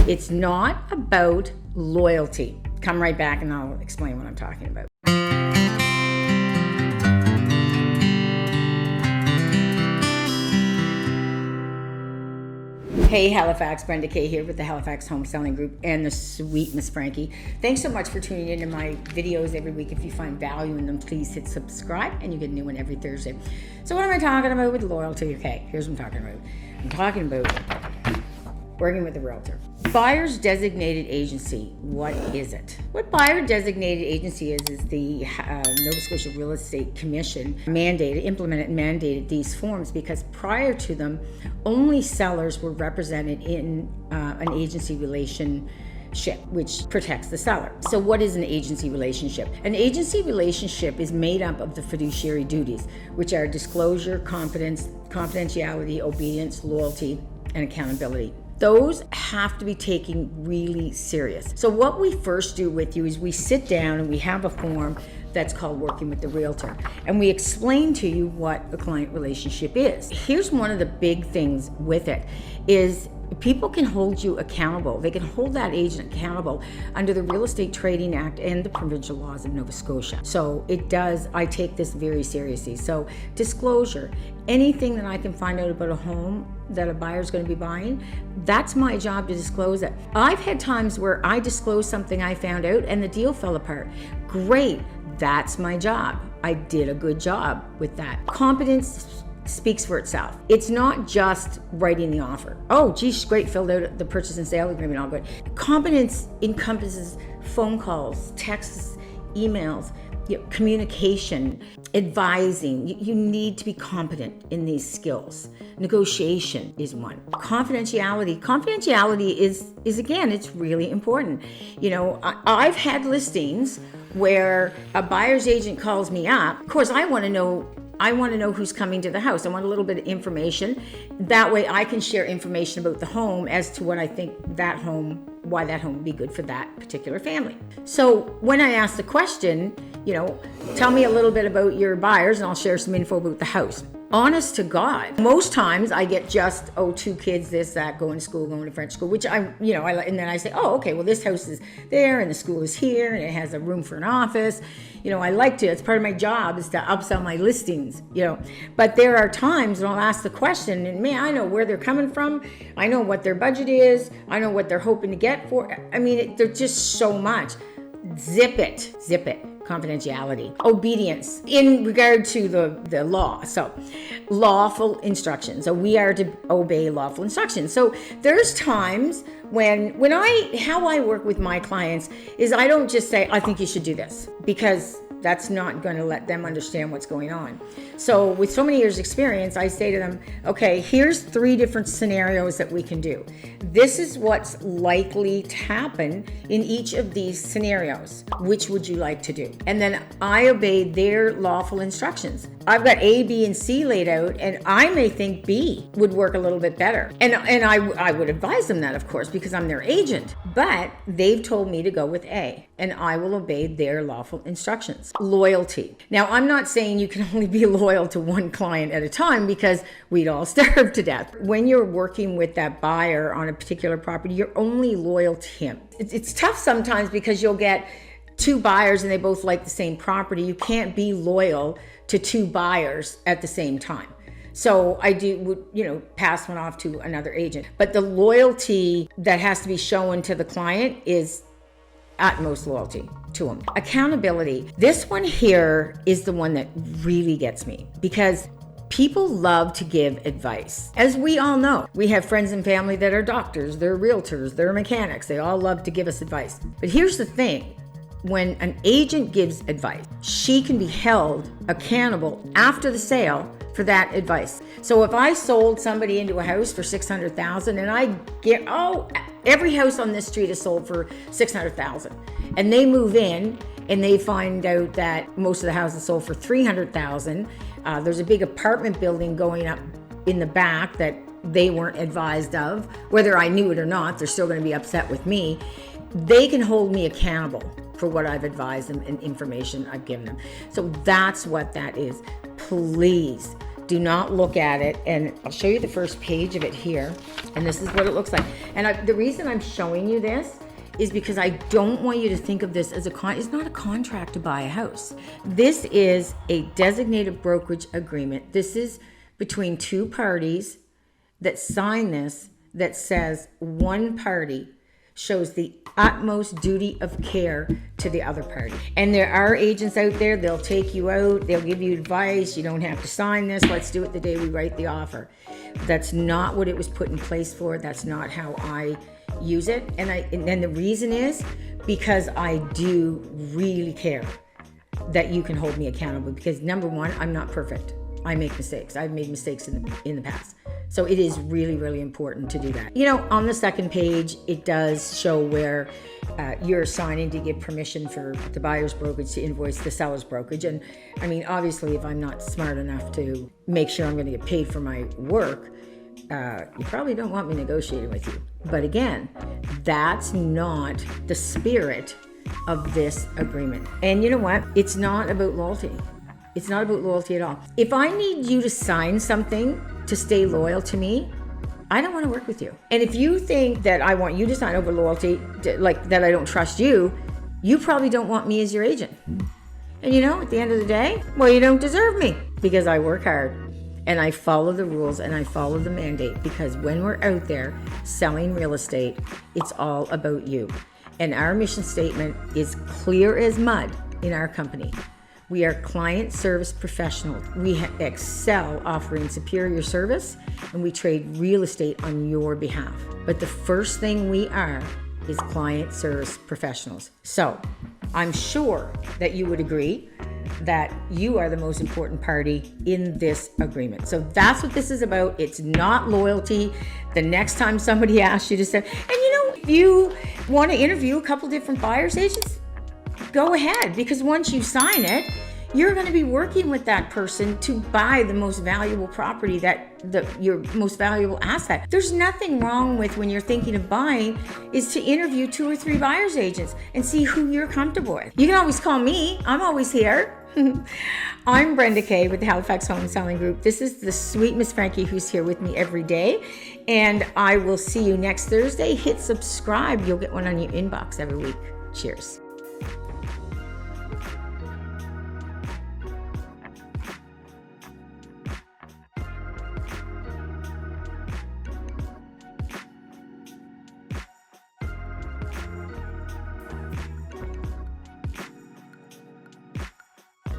It's not about loyalty. Come right back and I'll explain what I'm talking about. Hey Halifax, Brenda K here with the Halifax Home Selling Group and the sweet Miss Frankie. Thanks so much for tuning into my videos every week. If you find value in them, please hit subscribe and you get a new one every Thursday. So what am I talking about with loyalty? Okay, here's what I'm talking about. I'm talking about working with a realtor. Buyer's designated agency, what is it? What buyer designated agency is the Nova Scotia Real Estate Commission implemented and mandated these forms because prior to them, only sellers were represented in an agency relationship, which protects the seller. So what is an agency relationship? An agency relationship is made up of the fiduciary duties, which are disclosure, confidentiality, obedience, loyalty, and accountability. Those have to be taken really serious. So what we first do with you is we sit down and we have a form that's called Working with the Realtor. And we explain to you what a client relationship is. Here's one of the big things with it is people can hold you accountable. They can hold that agent accountable under the Real Estate Trading Act and the provincial laws of Nova Scotia. So I take this very seriously. So disclosure, anything that I can find out about a home that a buyer's going to be buying, that's my job to disclose it. I've had times where I disclosed something I found out and the deal fell apart. Great, that's my job. I did a good job with that. Competence speaks for itself. It's not just writing the offer. Oh, geez, great, filled out the purchase and sale agreement, all good. Competence encompasses phone calls, texts, emails, communication, advising. You need to be competent in these skills. Negotiation is one. Confidentiality is again, it's really important. I've had listings where a buyer's agent calls me up. Of course, I want to know who's coming to the house. I want a little bit of information. That way I can share information about the home as to what I think why that home would be good for that particular family. So when I ask the question, tell me a little bit about your buyers and I'll share some info about the house. Honest to God, most times I get just, 2 kids, this, that, going to school, going to French school, which I and then I say, okay, well this house is there and the school is here and it has a room for an office. I like to, it's part of my job is to upsell my listings, but there are times when I'll ask the question and I know where they're coming from. I know what their budget is. I know what they're hoping to get for. There's just so much. Zip it. Confidentiality. Obedience in regard to the law. So lawful instructions. So we are to obey lawful instructions. So there's times when how I work with my clients is I don't just say, I think you should do this, because that's not going to let them understand what's going on. So with so many years experience, I say to them, okay, here's 3 different scenarios that we can do. This is what's likely to happen in each of these scenarios. Which would you like to do? And then I obey their lawful instructions. I've got A, B, and C laid out, and I may think B would work a little bit better. And I would advise them that, of course, because I'm their agent. But they've told me to go with A, and I will obey their lawful instructions. Loyalty. Now, I'm not saying you can only be loyal to one client at a time because we'd all starve to death. When you're working with that buyer on a particular property, you're only loyal to him. It's tough sometimes because you'll get 2 buyers and they both like the same property. You can't be loyal to 2 buyers at the same time. So I would pass one off to another agent. But the loyalty that has to be shown to the client is utmost loyalty to them. Accountability. This one here is the one that really gets me because people love to give advice. As we all know, we have friends and family that are doctors, they're realtors, they're mechanics. They all love to give us advice. But here's the thing. When an agent gives advice, she can be held accountable after the sale for that advice. So if I sold somebody into a house for $600,000 and I get, every house on this street is sold for $600,000 and they move in and they find out that most of the houses sold for $300,000. There's a big apartment building going up in the back that they weren't advised of. Whether I knew it or not, they're still going to be upset with me. They can hold me accountable for what I've advised them and information I've given them. So that's what that is. Please Do not look at it, and I'll show you the first page of it here, and this is what it looks like. And the reason I'm showing you this is because I don't want you to think of this as it's not a contract to buy a house. This is a designated brokerage agreement. This is between two parties that sign this, that says one party shows the utmost duty of care to the other party. And there are agents out there, they'll take you out, they'll give you advice, you don't have to sign this, let's do it the day we write the offer. That's not what it was put in place for. That's not how I use it. And the reason is because I do really care that you can hold me accountable, because number one, I'm not perfect. I make mistakes. I've made mistakes in the past. So it is really, really important to do that. You know, on the second page, it does show where you're signing to give permission for the buyer's brokerage to invoice the seller's brokerage. And I mean, obviously, if I'm not smart enough to make sure I'm going to get paid for my work, you probably don't want me negotiating with you. But again, that's not the spirit of this agreement. And you know what? It's not about loyalty. It's not about loyalty at all. If I need you to sign something to stay loyal to me, I don't want to work with you. And if you think that I want you to sign over loyalty, like that I don't trust you, you probably don't want me as your agent. And you know, at the end of the day, well, you don't deserve me, because I work hard and I follow the rules and I follow the mandate, because when we're out there selling real estate, it's all about you. And our mission statement is clear as mud in our company. We are client service professionals. We excel offering superior service, and we trade real estate on your behalf. But the first thing we are is client service professionals. So I'm sure that you would agree that you are the most important party in this agreement. So that's what this is about. It's not loyalty. The next time somebody asks you to sell, and you know, if you want to interview a couple different buyer's agents, go ahead, because once you sign it, you're going to be working with that person to buy the most valuable property, your most valuable asset. There's nothing wrong with, when you're thinking of buying, is to interview 2 or 3 buyer's agents and see who you're comfortable with. You can always call me. I'm always here. I'm Brenda K with the Halifax Home Selling Group. This is the sweet Miss Frankie who's here with me every day. And I will see you next Thursday. Hit subscribe. You'll get one on your inbox every week. Cheers.